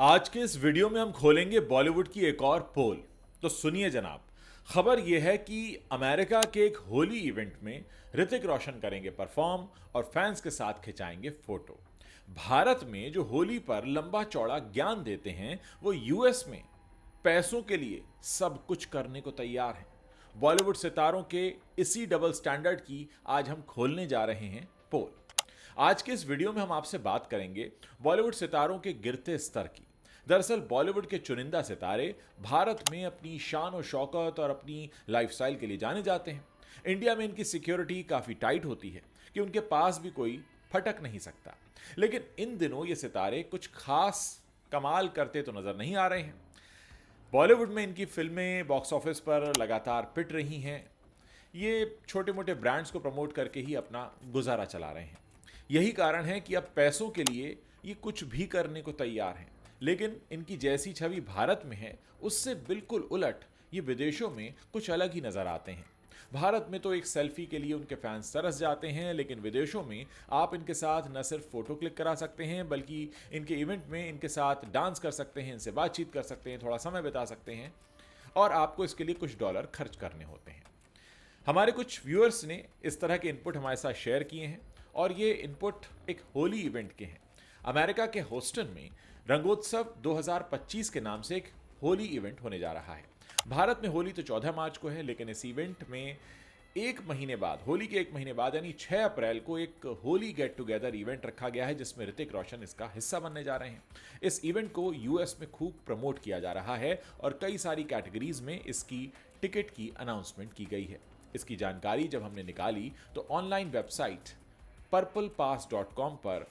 आज के इस वीडियो में हम खोलेंगे बॉलीवुड की एक और पोल। तो सुनिए जनाब, खबर यह है कि अमेरिका के एक होली इवेंट में ऋतिक रोशन करेंगे परफॉर्म और फैंस के साथ खिंचाएंगे फोटो। भारत में जो होली पर लंबा चौड़ा ज्ञान देते हैं वो यूएस में पैसों के लिए सब कुछ करने को तैयार हैं। बॉलीवुड सितारों के इसी डबल स्टैंडर्ड की आज हम खोलने जा रहे हैं पोल। आज के इस वीडियो में हम आपसे बात करेंगे बॉलीवुड सितारों के गिरते स्तर की। दरअसल बॉलीवुड के चुनिंदा सितारे भारत में अपनी शान और शौकत और अपनी लाइफस्टाइल के लिए जाने जाते हैं। इंडिया में इनकी सिक्योरिटी काफ़ी टाइट होती है कि उनके पास भी कोई फटक नहीं सकता। लेकिन इन दिनों ये सितारे कुछ खास कमाल करते तो नज़र नहीं आ रहे हैं। बॉलीवुड में इनकी फिल्में बॉक्स ऑफिस पर लगातार पिट रही हैं। ये छोटे मोटे ब्रांड्स को प्रमोट करके ही अपना गुजारा चला रहे हैं। यही कारण है कि अब पैसों के लिए ये कुछ भी करने को तैयार हैं। लेकिन इनकी जैसी छवि भारत में है उससे बिल्कुल उलट ये विदेशों में कुछ अलग ही नज़र आते हैं। भारत में तो एक सेल्फी के लिए उनके फैंस तरस जाते हैं, लेकिन विदेशों में आप इनके साथ न सिर्फ फोटो क्लिक करा सकते हैं बल्कि इनके इवेंट में इनके साथ डांस कर सकते हैं, इनसे बातचीत कर सकते हैं, थोड़ा समय बिता सकते हैं और आपको इसके लिए कुछ डॉलर खर्च करने होते हैं। हमारे कुछ व्यूअर्स ने इस तरह के इनपुट हमारे साथ शेयर किए हैं और ये इनपुट एक होली इवेंट के हैं। अमेरिका के होस्टन में रंगोत्सव 2025 के नाम से एक होली इवेंट होने जा रहा है। भारत में होली तो 14 मार्च को है, लेकिन इस इवेंट में एक महीने बाद, होली के एक महीने बाद यानी 6 अप्रैल को एक होली गेट टुगेदर इवेंट रखा गया है जिसमें ऋतिक रोशन इसका हिस्सा बनने जा रहे हैं। इस इवेंट को यूएस में खूब प्रमोट किया जा रहा है और कई सारी कैटेगरीज में इसकी टिकट की अनाउंसमेंट की गई है। इसकी जानकारी जब हमने निकाली तो ऑनलाइन वेबसाइट purplepass.com पर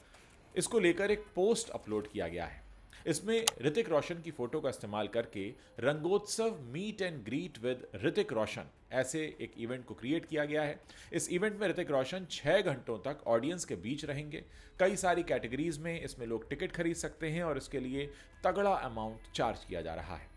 इसको लेकर एक पोस्ट अपलोड किया गया है। इसमें ऋतिक रोशन की फोटो का इस्तेमाल करके Rangotsav meet and greet with Hrithik Roshan ऐसे एक इवेंट को क्रिएट किया गया है। इस इवेंट में ऋतिक रोशन 6 घंटों तक ऑडियंस के बीच रहेंगे। कई सारी कैटेगरीज में इसमें लोग टिकट खरीद सकते हैं और इसके लिए तगड़ा अमाउंट चार्ज किया जा रहा है।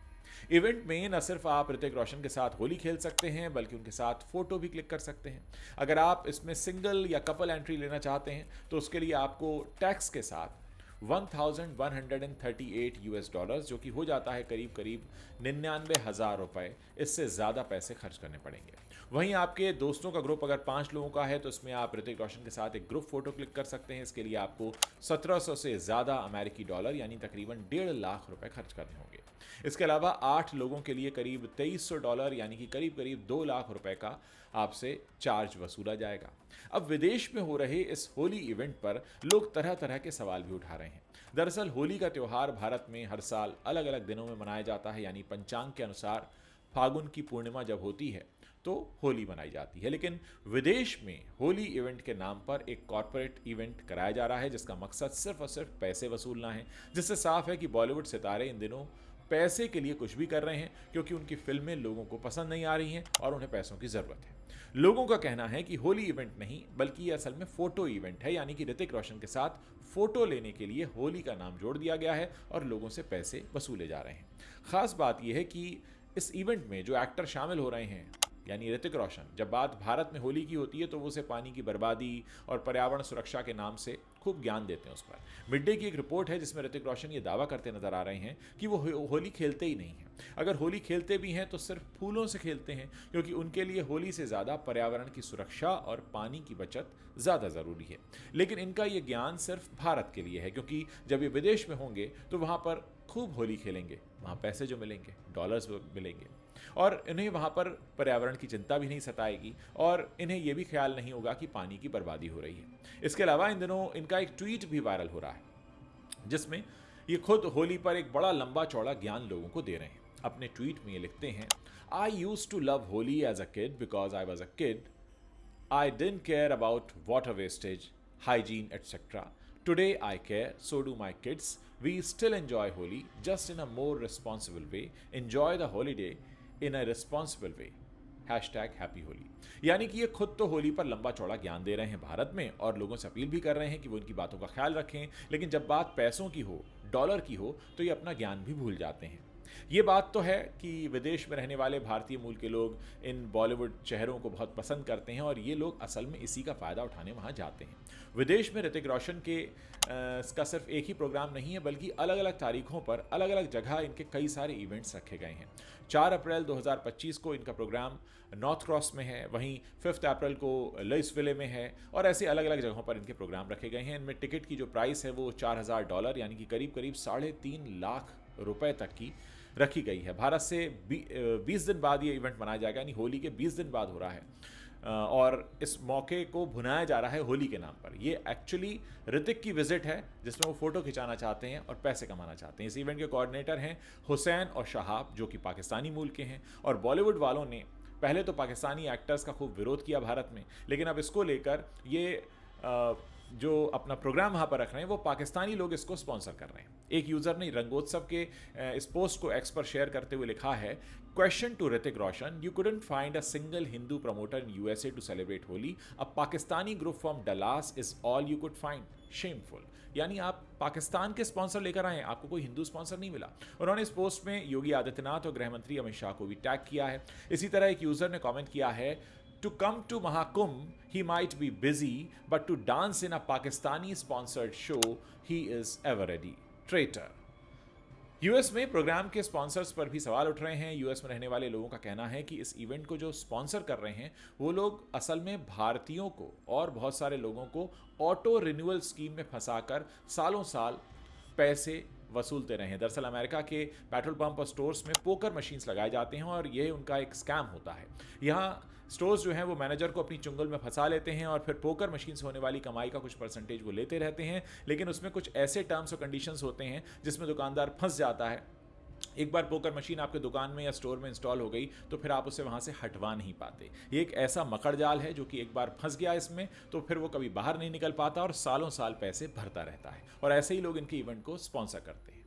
इवेंट में न सिर्फ आप ऋतिक रोशन के साथ होली खेल सकते हैं बल्कि उनके साथ फोटो भी क्लिक कर सकते हैं। अगर आप इसमें सिंगल या कपल एंट्री लेना चाहते हैं तो उसके लिए आपको टैक्स के साथ 1138 यूएस डॉलर्स, जो कि हो जाता है करीब करीब 99,000 रुपए, इससे ज़्यादा पैसे खर्च करने पड़ेंगे। वहीं आपके दोस्तों का ग्रुप अगर 5 लोगों का है तो इसमें आप ऋतिक रोशन के साथ एक ग्रुप फोटो क्लिक कर सकते हैं। इसके लिए आपको 1700 से ज़्यादा अमेरिकी डॉलर यानी तकरीबन 1.5 लाख रुपए खर्च करने होंगे। इसके अलावा 8 लोगों के लिए करीब 2300 डॉलर यानी कि करीब करीब 2 लाख रुपए का आपसे चार्ज वसूला जाएगा। अब विदेश में हो रहे इस होली इवेंट पर लोग तरह तरह के सवाल भी उठा रहे हैं। दरअसल होली का त्यौहार भारत में हर साल अलग अलग दिनों में मनाया जाता है, यानी पंचांग के अनुसार फागुन की पूर्णिमा जब होती है तो होली मनाई जाती है। लेकिन विदेश में होली इवेंट के नाम पर एक कॉरपोरेट इवेंट कराया जा रहा है जिसका मकसद सिर्फ और सिर्फ पैसे वसूलना है, जिससे साफ है कि बॉलीवुड सितारे इन दिनों पैसे के लिए कुछ भी कर रहे हैं क्योंकि उनकी फिल्में लोगों को पसंद नहीं आ रही हैं और उन्हें पैसों की ज़रूरत है। लोगों का कहना है कि होली इवेंट नहीं बल्कि ये असल में फ़ोटो इवेंट है, यानी कि ऋतिक रोशन के साथ फ़ोटो लेने के लिए होली का नाम जोड़ दिया गया है और लोगों से पैसे वसूले जा रहे हैं। ख़ास बात यह है कि इस इवेंट में जो एक्टर शामिल हो रहे हैं यानी ऋतिक रोशन, जब बात भारत में होली की होती है तो वो उसे पानी की बर्बादी और पर्यावरण सुरक्षा के नाम से खूब ज्ञान देते हैं उस पर। मिड डे की एक रिपोर्ट है जिसमें ऋतिक रोशन ये दावा करते नजर आ रहे हैं कि वो होली खेलते ही नहीं हैं। अगर होली खेलते भी हैं तो सिर्फ फूलों से खेलते हैं क्योंकि उनके लिए होली से ज़्यादा पर्यावरण की सुरक्षा और पानी की बचत ज़्यादा ज़रूरी है। लेकिन इनका ये ज्ञान सिर्फ भारत के लिए है क्योंकि जब ये विदेश में होंगे तो वहाँ पर खूब होली खेलेंगे, वहाँ पैसे जो मिलेंगे डॉलर्स मिलेंगे और इन्हें वहाँ पर पर्यावरण की चिंता भी नहीं सताएगी और इन्हें यह भी ख्याल नहीं होगा कि पानी की बर्बादी हो रही है। इसके अलावा इन दिनों इनका एक ट्वीट भी वायरल हो रहा है जिसमें ये खुद होली पर एक बड़ा लंबा चौड़ा ज्ञान लोगों को दे रहे हैं। अपने ट्वीट में ये लिखते हैं, I used to love Holi as a kid because I was a kid. I didn't care about water wastage, hygiene, etc. Today I care, so do my kids. We still enjoy Holi, just in a more responsible way. Enjoy the holiday in a responsible way. #Happy Holi। यानी कि ये खुद तो होली पर लंबा चौड़ा ज्ञान दे रहे हैं भारत में और लोगों से अपील भी कर रहे हैं कि वो उनकी बातों का ख्याल रखें, लेकिन जब बात पैसों की हो, डॉलर की हो, तो ये अपना ज्ञान भी भूल जाते हैं। ये बात तो है कि विदेश में रहने वाले भारतीय मूल के लोग इन बॉलीवुड चेहरों को बहुत पसंद करते हैं और ये लोग असल में इसी का फ़ायदा उठाने वहाँ जाते हैं। विदेश में ऋतिक रोशन के इसका सिर्फ एक ही प्रोग्राम नहीं है, बल्कि अलग अलग तारीखों पर अलग अलग जगह इनके कई सारे इवेंट्स रखे गए हैं। 4 अप्रैल 2025 को इनका प्रोग्राम नॉर्थ क्रॉस में है, वहीं 5 अप्रैल को लुइसविले में है, और ऐसे अलग अलग जगहों पर इनके प्रोग्राम रखे गए हैं। इनमें टिकट की जो प्राइस है वो $4000 यानी कि करीब करीब 3.5 लाख रुपए तक की रखी गई है। भारत से 20 दिन बाद ये इवेंट मनाया जाएगा, यानी होली के 20 दिन बाद हो रहा है, और इस मौके को भुनाया जा रहा है होली के नाम पर। ये एक्चुअली ऋतिक की विजिट है जिसमें वो फोटो खिंचाना चाहते हैं और पैसे कमाना चाहते हैं। इस इवेंट के कोऑर्डिनेटर हैं हुसैन और शहाब, जो कि पाकिस्तानी मूल के हैं, और बॉलीवुड वालों ने पहले तो पाकिस्तानी एक्टर्स का खूब विरोध किया भारत में, लेकिन अब इसको लेकर ये जो अपना प्रोग्राम वहाँ पर रख रहे हैं वो पाकिस्तानी लोग इसको स्पॉन्सर कर रहे हैं। एक यूज़र ने रंगोत्सव के इस पोस्ट को एक्स पर शेयर करते हुए लिखा है, question to Hrithik Roshan, you couldn't find a single Hindu promoter in USA to celebrate Holi, a Pakistani group from Dallas is all you could find, shameful. यानी आप पाकिस्तान के स्पॉन्सर लेकर आए, आपको कोई हिंदू स्पॉन्सर नहीं मिला। उन्होंने इस पोस्ट में योगी आदित्यनाथ और गृह मंत्री अमित शाह को भी टैग किया है। इसी तरह एक यूज़र ने कॉमेंट किया है, to come to Mahakumbh, he might be busy, but to dance in a Pakistani sponsored show, he is ever ready. Traitor. US में प्रोग्राम के स्पॉन्सर्स पर भी सवाल उठ रहे हैं। यूएस में रहने वाले लोगों का कहना है कि इस इवेंट को जो स्पॉन्सर कर रहे हैं वो लोग असल में भारतीयों को और बहुत सारे लोगों को ऑटो रिन्यूअल स्कीम में फंसाकर सालों साल पैसे वसूलते रहे हैं। दरअसल अमेरिका के पेट्रोल पंप और स्टोर्स में पोकर मशीन्स लगाए जाते हैं और यह उनका एक स्कैम होता है। यहाँ स्टोर्स जो हैं वो मैनेजर को अपनी चुंगल में फंसा लेते हैं और फिर पोकर मशीन से होने वाली कमाई का कुछ परसेंटेज वो लेते रहते हैं, लेकिन उसमें कुछ ऐसे टर्म्स और कंडीशंस होते हैं जिसमें दुकानदार फंस जाता है। एक बार पोकर मशीन आपके दुकान में या स्टोर में इंस्टॉल हो गई तो फिर आप उसे वहाँ से हटवा नहीं पाते। ये एक ऐसा मकड़ जाल है जो कि एक बार फंस गया इसमें तो फिर वो कभी बाहर नहीं निकल पाता और सालों साल पैसे भरता रहता है। और ऐसे ही लोग इनके इवेंट को स्पॉन्सर करते हैं,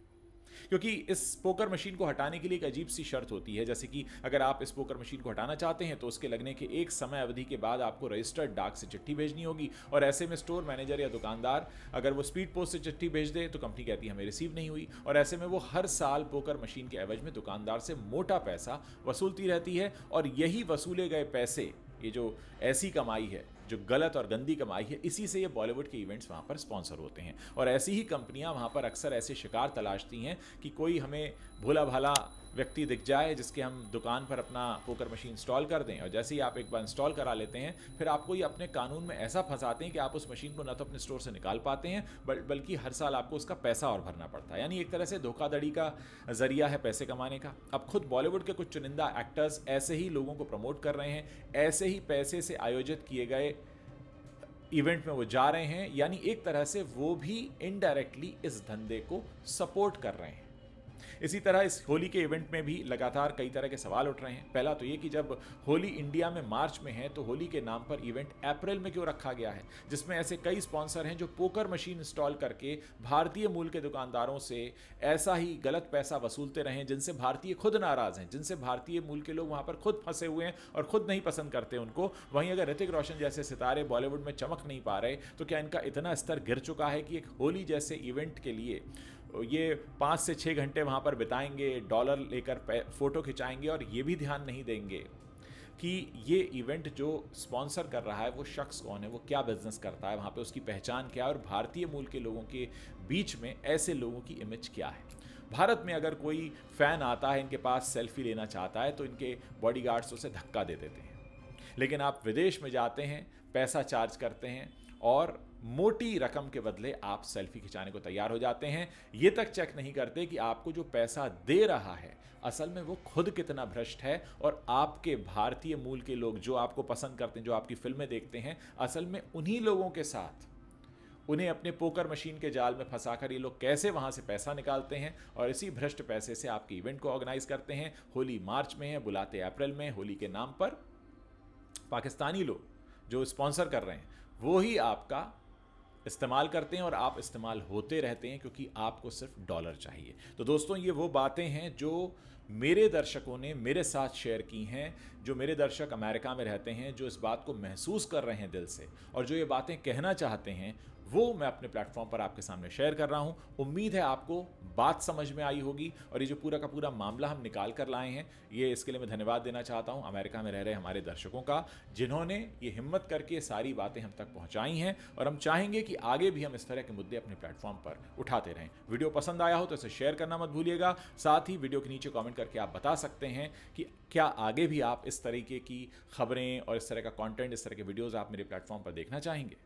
क्योंकि इस पोकर मशीन को हटाने के लिए एक अजीब सी शर्त होती है। जैसे कि अगर आप इस पोकर मशीन को हटाना चाहते हैं तो उसके लगने के एक समय अवधि के बाद आपको रजिस्टर्ड डाक से चिट्ठी भेजनी होगी, और ऐसे में स्टोर मैनेजर या दुकानदार अगर वो स्पीड पोस्ट से चिट्ठी भेज दे तो कंपनी कहती है हमें रिसीव नहीं हुई, और ऐसे में वो हर साल पोकर मशीन के एवज में दुकानदार से मोटा पैसा वसूलती रहती है। और यही वसूले गए पैसे, ये जो ऐसी कमाई है जो गलत और गंदी कमाई है, इसी से ये बॉलीवुड के इवेंट्स वहाँ पर स्पॉन्सर होते हैं। और ऐसी ही कंपनियाँ वहाँ पर अक्सर ऐसे शिकार तलाशती हैं कि कोई हमें भोला भाला व्यक्ति दिख जाए जिसके हम दुकान पर अपना पोकर मशीन इंस्टॉल कर दें, और जैसे ही आप एक बार इंस्टॉल करा लेते हैं फिर आपको ये अपने कानून में ऐसा फंसाते हैं कि आप उस मशीन को न तो अपने स्टोर से निकाल पाते हैं बल्कि हर साल आपको उसका पैसा और भरना पड़ता है। यानी एक तरह से धोखाधड़ी का जरिया है पैसे कमाने का। अब खुद बॉलीवुड के कुछ चुनिंदा एक्टर्स ऐसे ही लोगों को प्रमोट कर रहे हैं, ऐसे ही पैसे से आयोजित किए गए इवेंट में वो जा रहे हैं, यानी एक तरह से वो भी इनडायरेक्टली इस धंधे को सपोर्ट कर रहे हैं। इसी तरह इस होली के इवेंट में भी लगातार कई तरह के सवाल उठ रहे हैं। पहला तो ये कि जब होली इंडिया में मार्च में है तो होली के नाम पर इवेंट अप्रैल में क्यों रखा गया है, जिसमें ऐसे कई स्पॉन्सर हैं जो पोकर मशीन इंस्टॉल करके भारतीय मूल के दुकानदारों से ऐसा ही गलत पैसा वसूलते रहे, जिनसे भारतीय खुद नाराज़ हैं, जिनसे भारतीय मूल के लोग वहाँ पर खुद फंसे हुए हैं और खुद नहीं पसंद करते उनको। वहीं अगर ऋतिक रोशन जैसे सितारे बॉलीवुड में चमक नहीं पा रहे तो क्या इनका इतना स्तर गिर चुका है कि एक होली जैसे इवेंट के लिए ये 5 से 6 घंटे वहाँ पर बिताएंगे, डॉलर लेकर फ़ोटो खिंचाएंगे और ये भी ध्यान नहीं देंगे कि ये इवेंट जो स्पॉन्सर कर रहा है वो शख्स कौन है, वो क्या बिजनेस करता है, वहाँ पे उसकी पहचान क्या है और भारतीय मूल के लोगों के बीच में ऐसे लोगों की इमेज क्या है। भारत में अगर कोई फ़ैन आता है इनके पास सेल्फी लेना चाहता है तो इनके बॉडीगार्ड्स उसे धक्का दे देते हैं, लेकिन आप विदेश में जाते हैं, पैसा चार्ज करते हैं और मोटी रकम के बदले आप सेल्फी खिंचाने को तैयार हो जाते हैं। ये तक चेक नहीं करते कि आपको जो पैसा दे रहा है असल में वो खुद कितना भ्रष्ट है, और आपके भारतीय मूल के लोग जो आपको पसंद करते हैं, जो आपकी फिल्में देखते हैं, असल में उन्हीं लोगों के साथ उन्हें अपने पोकर मशीन के जाल में फंसाकर ये लोग कैसे वहाँ से पैसा निकालते हैं और इसी भ्रष्ट पैसे से आपके इवेंट को ऑर्गेनाइज करते हैं। होली मार्च में है, बुलाते अप्रैल में, होली के नाम पर पाकिस्तानी लोग जो स्पॉन्सर कर रहे हैं वो ही आपका इस्तेमाल करते हैं और आप इस्तेमाल होते रहते हैं क्योंकि आपको सिर्फ डॉलर चाहिए। तो दोस्तों, ये वो बातें हैं जो मेरे दर्शकों ने मेरे साथ शेयर की हैं, जो मेरे दर्शक अमेरिका में रहते हैं, जो इस बात को महसूस कर रहे हैं दिल से और जो ये बातें कहना चाहते हैं, वो मैं अपने प्लेटफॉर्म पर आपके सामने शेयर कर रहा हूं। उम्मीद है आपको बात समझ में आई होगी और ये जो पूरा का पूरा मामला हम निकाल कर लाए हैं, ये इसके लिए मैं धन्यवाद देना चाहता हूं अमेरिका में रह रहे हमारे दर्शकों का, जिन्होंने ये हिम्मत करके ये सारी बातें हम तक पहुंचाई हैं। और हम चाहेंगे कि आगे भी हम इस तरह के मुद्दे अपने प्लेटफॉर्म पर उठाते रहें। वीडियो पसंद आया हो तो इसे शेयर करना मत भूलिएगा। साथ ही वीडियो के नीचे कमेंट करके आप बता सकते हैं कि क्या आगे भी आप इस तरीके की खबरें और इस तरह का कंटेंट, इस तरह के वीडियोस आप मेरे प्लेटफॉर्म पर देखना चाहेंगे।